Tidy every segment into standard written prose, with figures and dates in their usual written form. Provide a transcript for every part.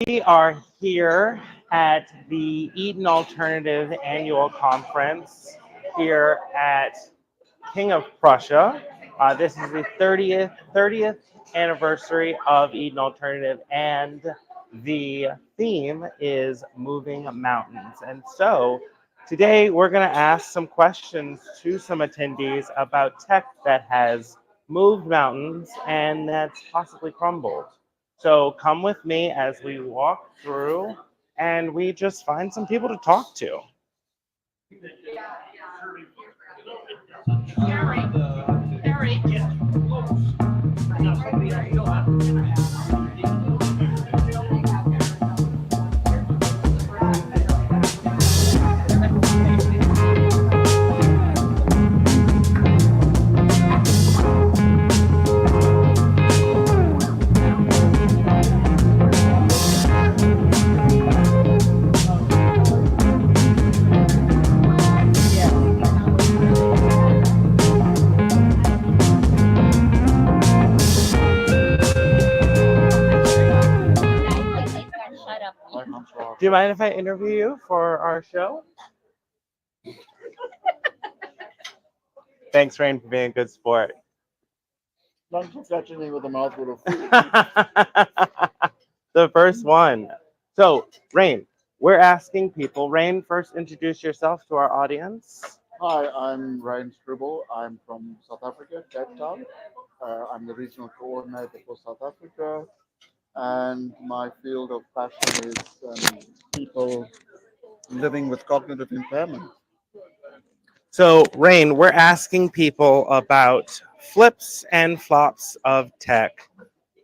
We are here at the Eden Alternative Annual Conference here at King of Prussia. This is the 30th anniversary of Eden Alternative, and the theme is moving mountains. And so today we're going to ask some questions to some attendees about tech that has moved mountains and that's possibly crumbled. So come with me as we walk through and we just find some people to talk to. Do you mind if I interview you for our show? Thanks, Rain, for being a good sport. Thanks for catching me with a mouthful of food. The first one. So, Rain, we're asking people. Rain, first introduce yourself to our audience. Hi, I'm Ryan Stribble. I'm from South Africa, Cape Town. I'm the regional coordinator for South Africa, and my field of passion is people living with cognitive impairment. So, Rain, we're asking people about flips and flops of tech.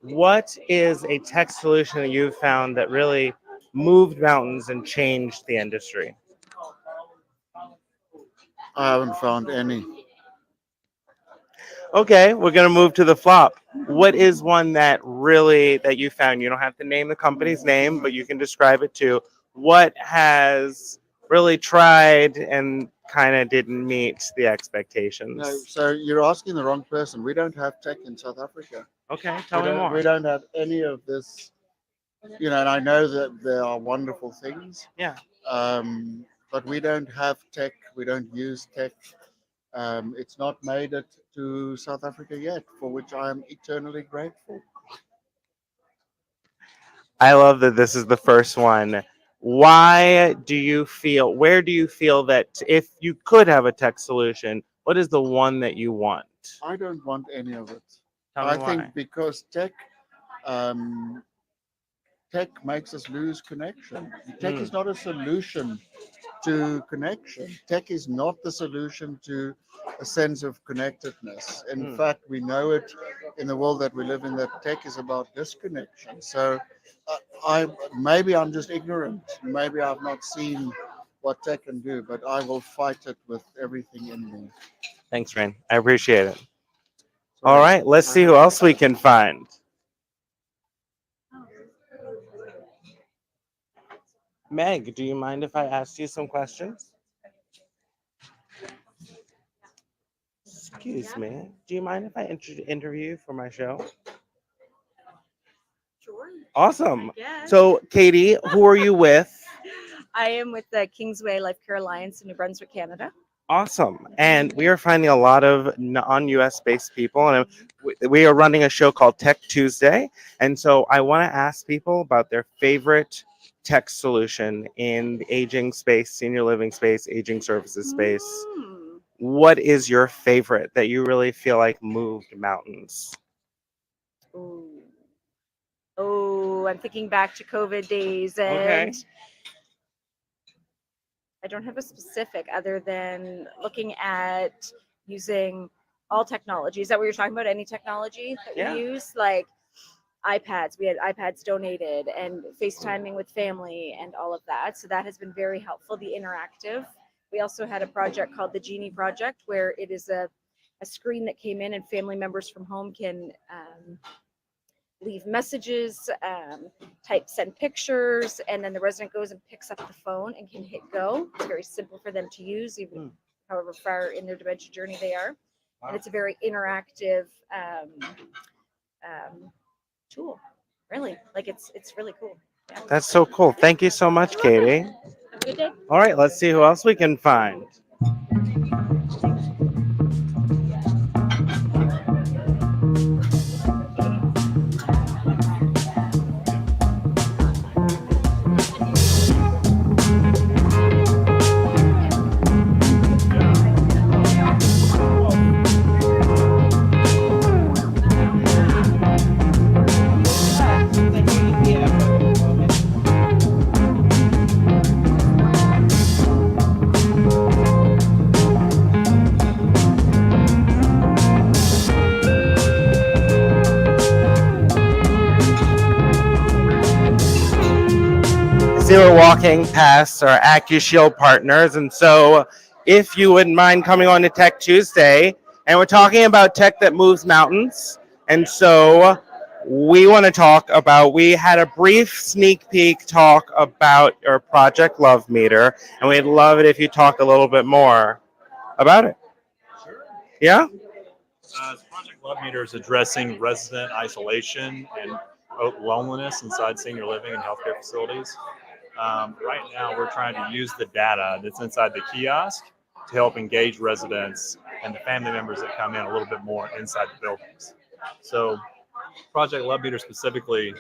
What is a tech solution that you've found that really moved mountains and changed the industry? I haven't found any. Okay, we're gonna move to the flop. What is one that really that you found? You don't have to name the company's name, but you can describe it too. What has really tried and kind of didn't meet the No, expectations? so you're asking the wrong person. We don't have tech in South Africa. Okay, We tell me don't, more. we don't have any of this. And I know that there are wonderful things, Yeah. but we don't have tech. We don't use tech. It's not made it to South Africa yet, for which I am eternally grateful. I love that this is the first one. Why do you feel, where do you feel that if you could have a tech solution, what is the one that you want? I don't want any of it. Tell me I why. think because um, tech makes us lose connection. Tech Mm, is not a solution to connection. Tech is not the solution to a sense of connectedness. In mm. fact, we know it in the world that we live in that tech is about disconnection. So, I maybe I'm just ignorant. Maybe I've not seen what tech can do, but I will fight it with everything in me. Thanks, Rain. I appreciate it. All So, right, let's see who else we can find. Meg, do you mind if I ask you some questions? Excuse me. Do you mind if I interview you for my show? Sure. Awesome. Yes. So, Katie, who are you with? I am with the Kingsway Life Care Alliance in New Brunswick, Canada. Awesome. And we are finding a lot of non-US based people, and we are running a show called Tech Tuesday. And so I want to ask people about their favorite tech solution in the aging space, senior living space, aging services space. Mm. What is your favorite that you really feel like moved mountains? Ooh. Oh, I'm thinking back to COVID days, Okay. and I don't have a specific other than looking at using all technology. Is that what you're talking about? Any technology that Yeah. we use? Like iPads. We had iPads donated and FaceTiming with family and all of that. So that has been very helpful. The interactive. We also had a project called the Genie Project, where it is a screen that came in and family members from home can leave messages, send pictures, and then the resident goes and picks up the phone and can hit go. It's very simple for them to use, even Mm. however far in their dementia journey they are. Wow. And it's a very interactive tool. Really, like it's really cool. That's so cool. Thank you so much, Katie. Have a good day. All right, let's see who else we can find. See, we're walking past our AccuShield partners, and so if you wouldn't mind coming on to Tech Tuesday, and we're talking about tech that moves mountains, and so we want to talk about, we had a brief sneak peek talk about your Project Love Meter, and we'd love it if you talk a little bit more about it. Yeah? Project Love Meter is addressing resident isolation and loneliness inside senior living and healthcare facilities. Right now, we're trying to use the data that's inside the kiosk to help engage residents and the family members that come in a little bit more inside the buildings. So Project Love Meter specifically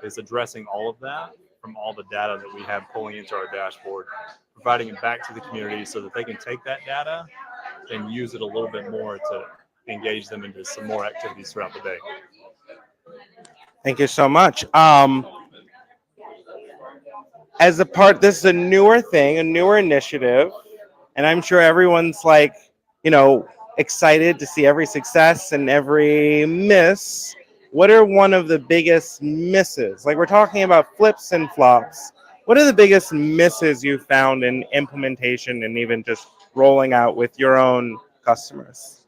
is addressing all of that from all the data that we have pulling into our dashboard, providing it back to the community so that they can take that data and use it a little bit more to engage them into some more activities throughout the day. Thank you so much. As a part, this is a newer thing, a newer initiative, and I'm sure everyone's like, excited to see every success and every miss. What are one of the biggest misses? Like, we're talking about flips and flops. What are the biggest misses you found in implementation and even just rolling out with your own customers?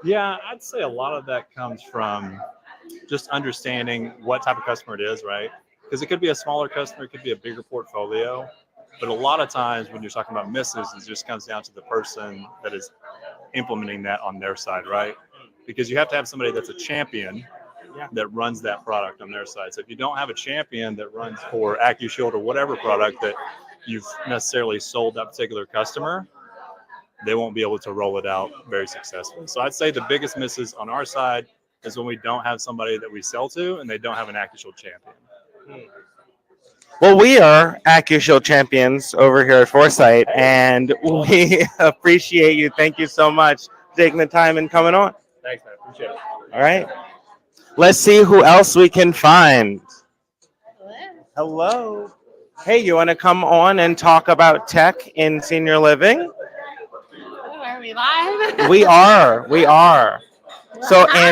Yeah, I'd say a lot of that comes from just understanding what type of customer it is, right? Because it could be a smaller customer, it could be a bigger portfolio. But a lot of times when you're talking about misses, it just comes down to the person that is implementing that on their side, right? Because you have to have somebody that's a champion that runs that product on their side. So if you don't have a champion that runs for AccuShield or whatever product that you've necessarily sold that particular customer, they won't be able to roll it out very successfully. So I'd say the biggest misses on our side is when we don't have somebody that we sell to and they don't have an AccuShield champion. Well, we are AccuShield champions over here at Foresight, and we appreciate you. Thank you so much for taking the time and coming on. Thanks, man. Appreciate it. All right. Let's see who else we can find. Hello. Hey, you want to come on and talk about tech in senior living? Are we live? We are. So Hi.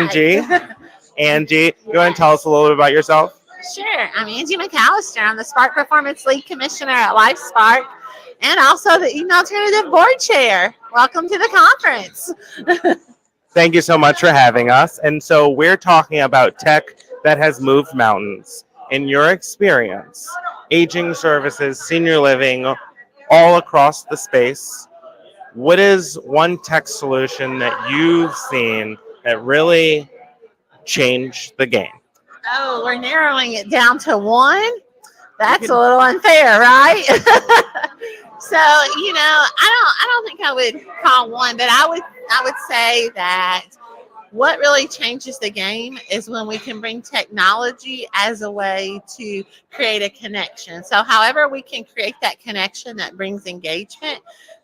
Angie, you want to tell us a little bit about yourself? Sure. I'm Angie McAllister. I'm the Spark Performance Lead Commissioner at LifeSpark and also the Eden Alternative Board Chair. Welcome to the conference. Thank you so much for having us. And so we're talking about tech that has moved mountains. In your experience, aging services, senior living, all across the space, what is one tech solution that you've seen that really changed the game? Oh, we're narrowing it down to one? That's a little unfair, right? So, I don't think I would call one, but I would say that what really changes the game is when we can bring technology as a way to create a connection. So however we can create that connection that brings engagement,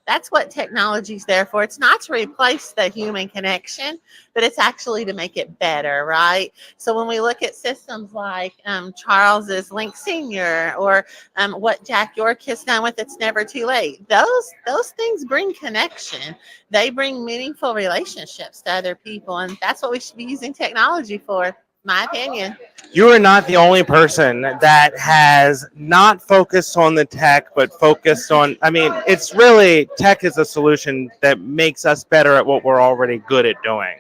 that's what technology is there for. It's not to replace the human connection, but it's actually to make it better, right? So when we look at systems like Charles's Link Senior or what Jack York has done with It's Never Too Late, those things bring connection. They bring meaningful relationships to other people, and that's what we should be using technology for, my opinion. You are not the only person that has not focused on the tech, but focused on, it's really, tech is a solution that makes us better at what we're already good at doing.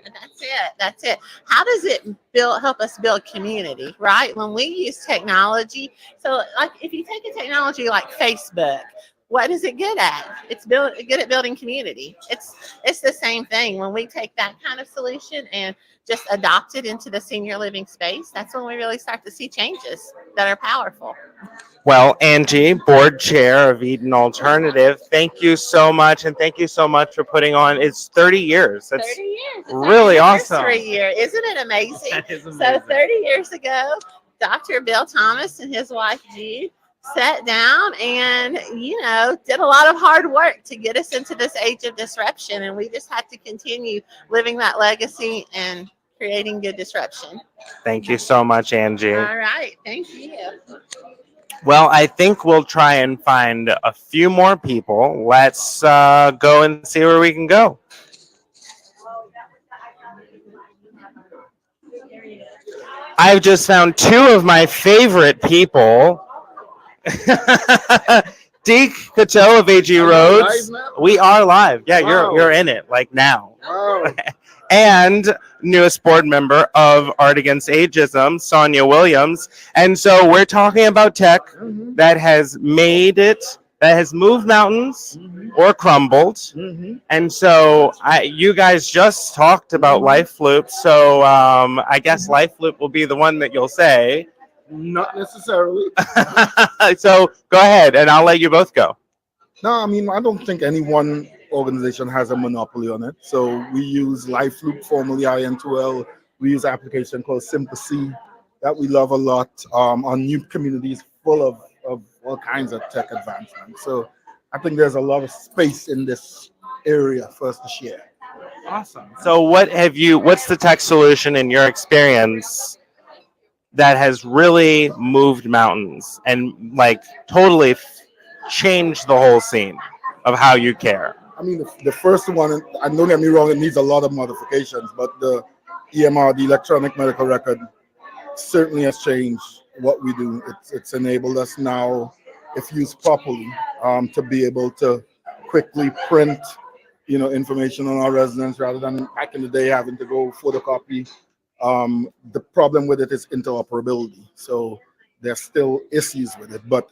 That's it. How does it help us build community, right? When we use technology, so like if you take a technology like Facebook, what is it good at? It's good at building community. It's the same thing. When we take that kind of solution and just adopt it into the senior living space, that's when we really start to see changes that are powerful. Well, Angie, board chair of Eden Alternative, thank you so much, and thank you so much for putting on. It's 30 years. That's 30 years. It's our really awesome. anniversary year. Isn't it amazing? That is So amazing. 30 years ago, Dr. Bill Thomas and his wife Jude sat down and, did a lot of hard work to get us into this age of disruption. And we just have to continue living that legacy and creating good disruption. Thank you so much, Angie. All right. Thank you. Well, I think we'll try and find a few more people. Let's go and see where we can go. I've just found two of my favorite people. Deke Cato of AG Roads. We are live. Yeah, Wow. you're in it like now. Wow. And newest board member of Art Against Ageism, Sonia Williams. And so we're talking about tech that has made it, that has moved mountains or crumbled. And so you guys just talked about Life Loop. So I guess Life Loop will be the one that you'll say. Not necessarily. So go ahead and I'll let you both go. No, I mean, I don't think any one organization has a monopoly on it. So we use LifeLoop, formerly IN2L. We use an application called Sympathy that we love a lot. Our new community is full of all kinds of tech advancements. So I think there's a lot of space in this area for us to share. Awesome. So what's the tech solution in your experience that has really moved mountains and like totally changed the whole scene of how you care? I mean, the first one, and don't get me wrong, it needs a lot of modifications, but the EMR, the electronic medical record, certainly has changed what we do. It's enabled us now, if used properly, to be able to quickly print, information on our residents rather than back in the day having to go photocopy. The problem with it is interoperability. So there's still issues with it, but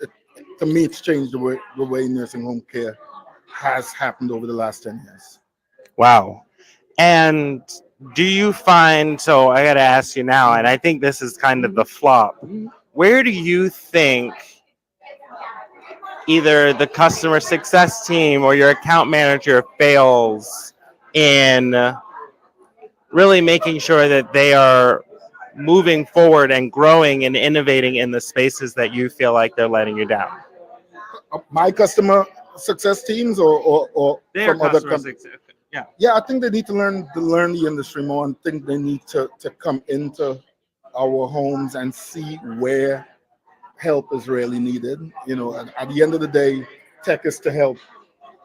to me, it's changed the way nursing home care has happened over the last 10 years. Wow. And do you find, so I got to ask you now, and I think this is kind of the flop. Where do you think either the customer success team or your account manager fails in really making sure that they are moving forward and growing and innovating in the spaces that you feel like they're letting you down? My customer success teams or Their from other customer companies? success. Yeah. Yeah, I think they need to learn the industry more, and think they need to come into our homes and see where help is really needed. And at the end of the day, tech is to help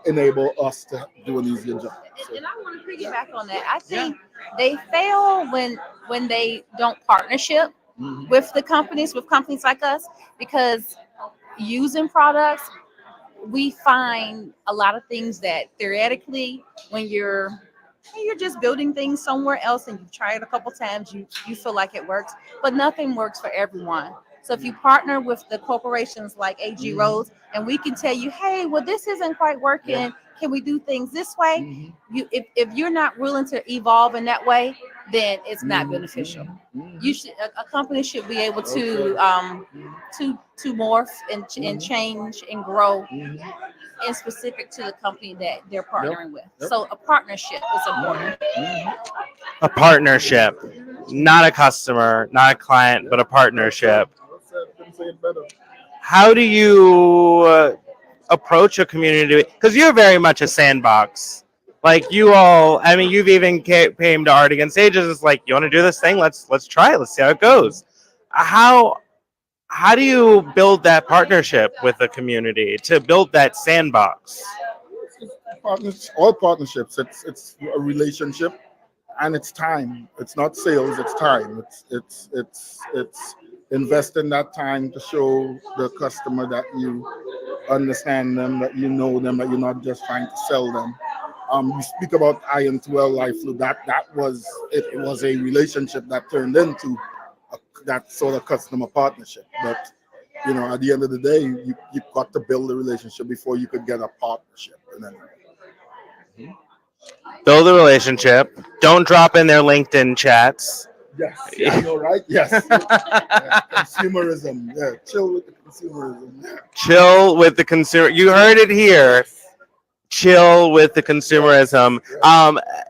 enable us to do an easier job. So, And I want to piggyback on that. I think they fail when they don't partnership with companies like us, because using products, we find a lot of things that theoretically, when you're just building things somewhere else and you've tried it a couple times, you feel like it works, but nothing works for everyone. So if you partner with the corporations like AG Roads, and we can tell you, hey, well, this isn't quite working. Can we do things this way? If you're not willing to evolve in that way, then it's not beneficial. You should a company should be able to morph and change and grow and specific to the company that they're partnering with. So a partnership is important. A partnership, not a customer, not a client, but a partnership. couldn't say it better. How do you approach a community? Because you're very much a sandbox. Like you all, I mean, you've even came to Art Against Ages. It's like, you want to do this thing? Let's try it. Let's see how it goes. How do you build that partnership with the community to build that sandbox? All partnerships. It's a relationship, and it's time. It's not sales. It's time. It's investing that time to show the customer that you understand them, that you know them, that you're not just trying to sell them. You speak about IN2L LifeLoop. That was a relationship that turned into that sort of customer partnership. But at the end of the day, you've got to build a relationship before you could get a partnership. And then Build a relationship. Don't drop in their LinkedIn chats. Yes, yeah, I know, right? Yes. Yeah, consumerism. Yeah, chill with the consumerism. Yeah. Chill with the consumer. You heard it here. Chill with the consumerism.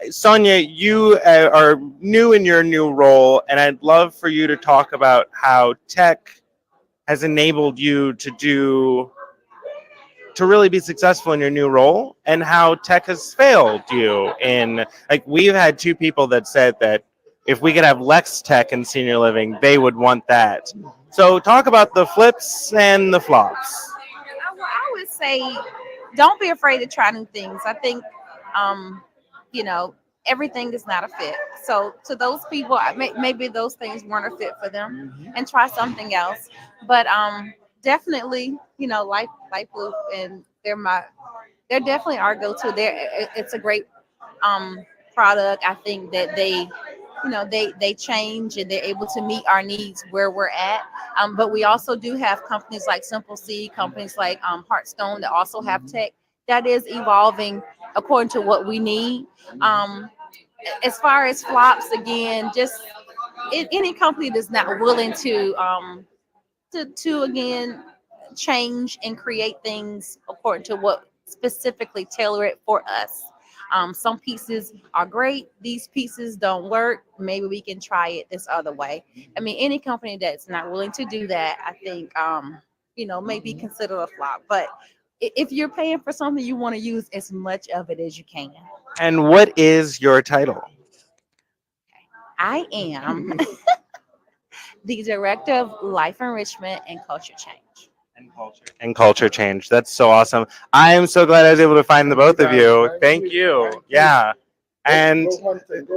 Sonia, you are new in your new role, and I'd love for you to talk about how tech has enabled you to really be successful in your new role, and how tech has failed you in, like, we've had two people that said that if we could have Lex Tech in senior living, they would want that. So talk about the flips and the flops. I would say don't be afraid to try new things. I think, you know, everything is not a fit. So to those people, maybe those things weren't a fit for them, and try something else. But definitely, you know, Life Loop, and they're definitely our go-to. It's a great product. I think that they change, and they're able to meet our needs where we're at. But we also do have companies like Simple C, companies like Hearthstone that also have tech that is evolving according to what we need. As far as flops, again, just any company that's not willing to again change and create things according to what specifically tailor it for us. Some pieces are great. These pieces don't work. Maybe we can try it this other way. I mean, any company that's not willing to do that, I think, maybe consider a flop. But if you're paying for something, you want to use as much of it as you can. And what is your title? I am the Director of Life Enrichment and Culture Change. And culture change. That's so awesome. I am so glad I was able to find the both of you. Thank you. Yeah. And Go hunting.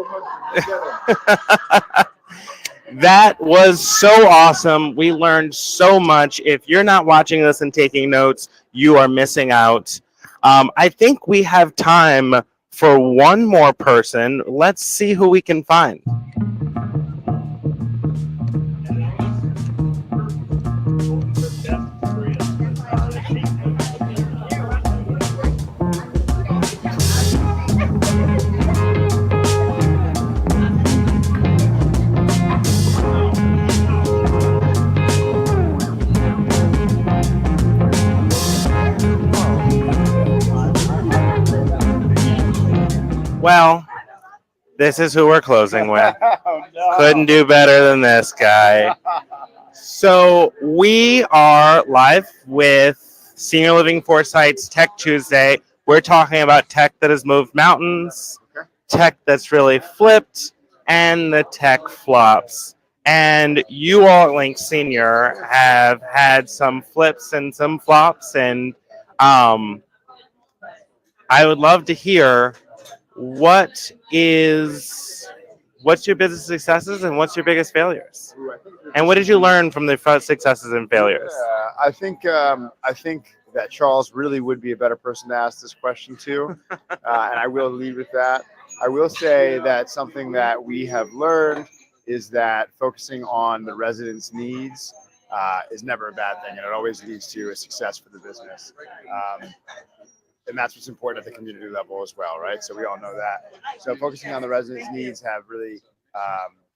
that was so awesome. We learned so much. If you're not watching this and taking notes, you are missing out. I think we have time for one more person. Let's see who we can find. Well, this is who we're closing with. Couldn't do better than this guy. So we are live with Senior Living Foresight's Tech Tuesday. We're talking about tech that has moved mountains, tech that's really flipped, and the tech flops. And you all at Link Senior have had some flips and some flops, and I would love to hear what's your business successes and what's your biggest failures? And what did you learn from the successes and failures? Yeah, I think that Charles really would be a better person to ask this question to, and I will lead with that. I will say that something that we have learned is that focusing on the residents' needs is never a bad thing, and it always leads to a success for the business. And that's what's important at the community level as well, right? So we all know that. So focusing on the residents' needs have really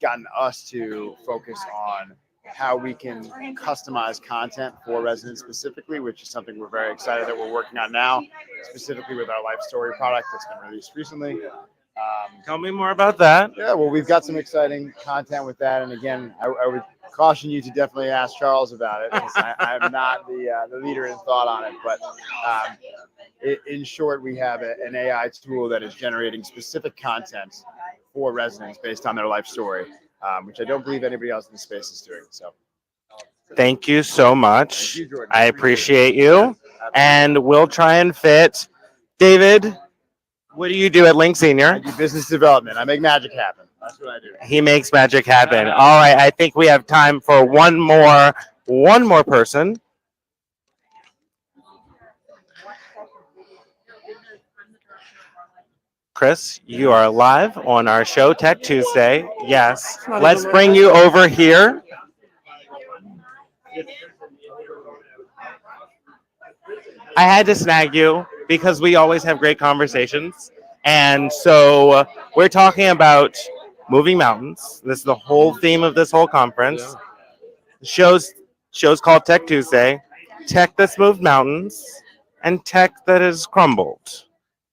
gotten us to focus on how we can customize content for residents specifically, which is something we're very excited that we're working on now, specifically with our Life Story product that's been released recently. Tell me more about that. Yeah, well, we've got some exciting content with that. And again, I would caution you to definitely ask Charles about it, because I'm not the leader in thought on it. But in short, we have an AI tool that is generating specific content for residents based on their life story, which I don't believe anybody else in the space is doing. So Thank you so much. Thank you, Jordan. I appreciate you. And we'll try and fit. David, what do you do at Link I Senior? do business development. I make magic happen. That's what I do. He makes magic happen. All right, I think we have time for one more person. Chris, you are live on our show, Tech Tuesday. Yes, let's bring you over here. I had to snag you because we always have great conversations. And so we're talking about moving mountains. This is the whole theme of this whole conference. Shows called Tech Tuesday, tech that's moved mountains, and tech that has crumbled,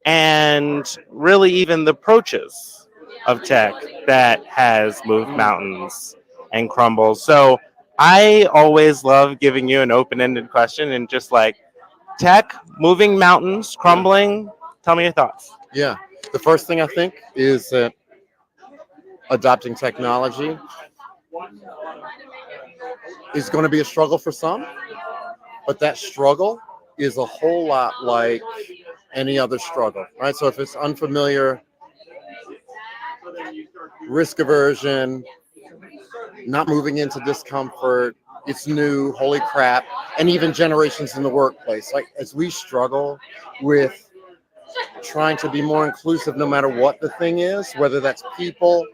and really even the approaches of tech that has moved mountains and crumbles. So I always love giving you an open-ended question and just like tech, moving mountains, crumbling. Tell me your thoughts. Yeah. The first thing I think is that adopting technology is going to be a struggle for some, but that struggle is a whole lot like any other struggle, right? So if it's unfamiliar, risk aversion, not moving into discomfort, it's new, holy crap, and even generations in the workplace. Like as we struggle with trying to be more inclusive no matter what the thing is, whether that's people,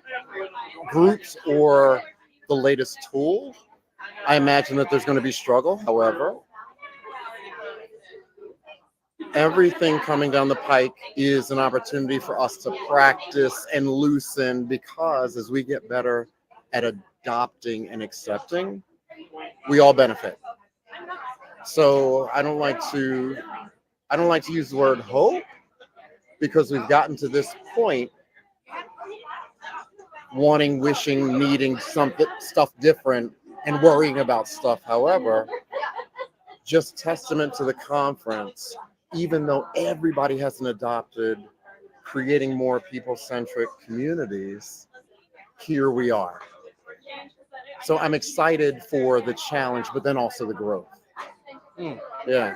groups, or the latest tool, I imagine that there's going to be struggle. However, everything coming down the pike is an opportunity for us to practice and loosen, because as we get better at adopting and accepting, we all benefit. So I don't like to use the word hope, because we've gotten to this point wanting, wishing, needing stuff different and worrying about stuff. However, just testament to the conference, even though everybody hasn't adopted creating more people-centric communities, here we are. So I'm excited for the challenge, but then also the growth. Yeah.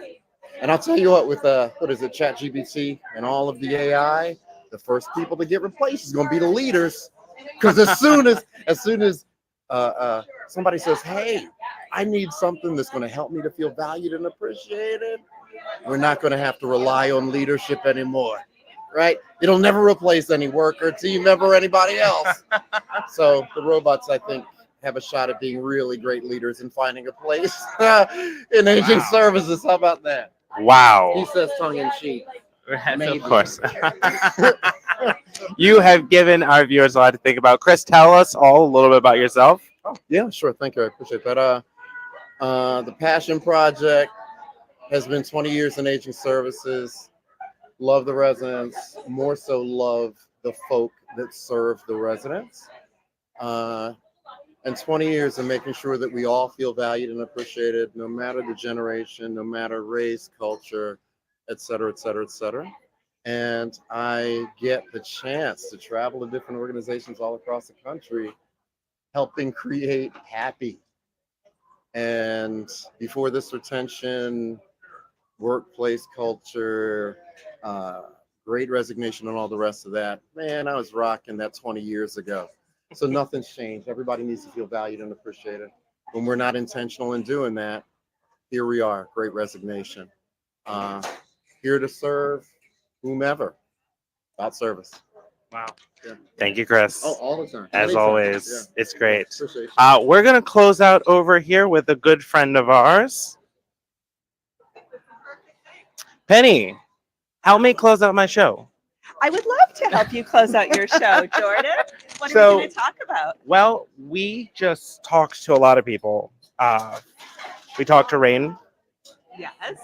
And I'll tell you what, with ChatGPT and all of the AI, the first people to get replaced is going to be the leaders. Because as soon as somebody says, hey, I need something that's going to help me to feel valued and appreciated, we're not going to have to rely on leadership anymore, right? It'll never replace any worker, team member, or anybody else. So the robots, I think, have a shot at being really great leaders and finding a place in aging services. How about that? Wow. He says tongue in cheek. Of course. You have given our viewers a lot to think about. Chris, tell us all a little bit about yourself. Oh, yeah, sure. Thank you. I appreciate that. The Passion Project has been 20 years in aging services. Love the residents, more so love the folk that serve the residents. And 20 years of making sure that we all feel valued and appreciated, no matter the generation, no matter race, culture, et cetera, et cetera, et cetera. And I get the chance to travel to different organizations all across the country, helping create happy. And before this retention, workplace culture, great resignation, and all the rest of that, man, I was rocking that 20 years ago. So nothing's changed. Everybody needs to feel valued and appreciated. When we're not intentional in doing that, here we are, great resignation. Here to serve whomever, about service. Wow. Yeah. Thank you, Chris. Oh, all the time. As Anytime. always, Yeah. it's great. Appreciate you. We're going to close out over here with a good friend of ours. Penny, help me close out my show. I would love to help you close out your show, Jordan. What are So- we going to talk about? Well, we just talked to a lot of people. We talked to Rain. Yes.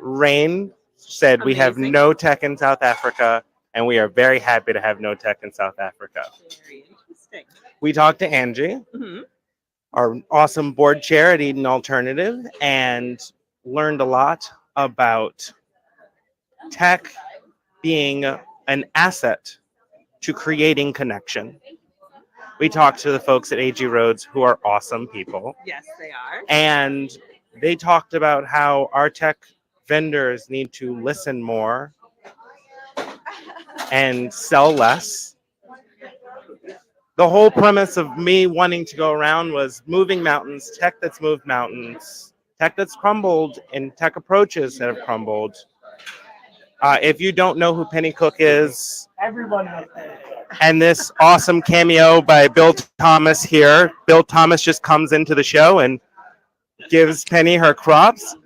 Rain said we have Amazing. no tech in South Africa, and we are very happy to have no tech in South Africa. Very interesting. We talked to Angie, Mhm. our awesome board chair at Eden Alternative, and learned a lot about tech being an asset to creating connection. We talked to the folks at AG Roads, who are awesome people, Yes, they are. and they talked about how our tech vendors need to listen more and sell less. The whole premise of me wanting to go around was moving mountains, tech that's moved mountains, tech that's crumbled, and tech approaches that have crumbled. If you don't know who Penny Cook is, and this awesome cameo by Bill Thomas here, Bill Thomas just comes into the show and gives Penny her props.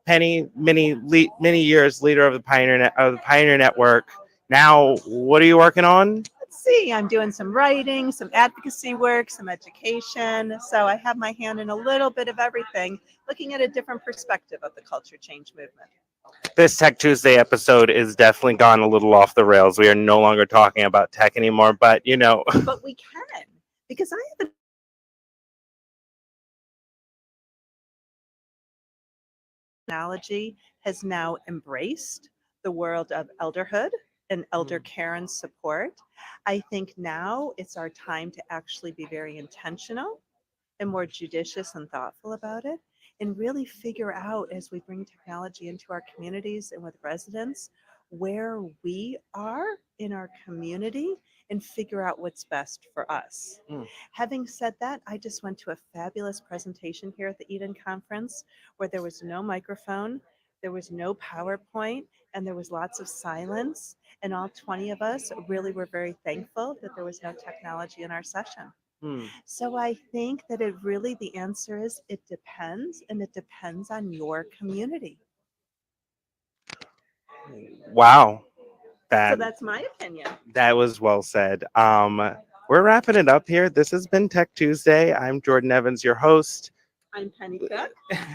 Penny, many years leader of the Pioneer Network. Now, what are you working on? see, I'm doing some writing, some advocacy work, some education. So I have my hand in a little bit of everything, looking at a different perspective of the culture change movement. This Tech Tuesday episode is definitely gone a little off the rails. We are no longer talking about tech anymore, but you know, But we can, because I have a technology has now embraced the world of elderhood and elder care and support. I think now it's our time to actually be very intentional and more judicious and thoughtful about it, and really figure out, as we bring technology into our communities and with residents, where we are in our community and figure out what's best for us. Mm. Having said that, I just went to a fabulous presentation here at the Eden Conference where there was no microphone, there was no PowerPoint, and there was lots of silence. And all 20 of us really were very thankful that there was no technology in our session. hmm, So I think that it really, the answer is it depends, and it depends on your community. wow, So that that's my opinion. that was well said. We're wrapping it up here. This has been Tech Tuesday. I'm Jordan Evans, your host. I'm Penny Cook.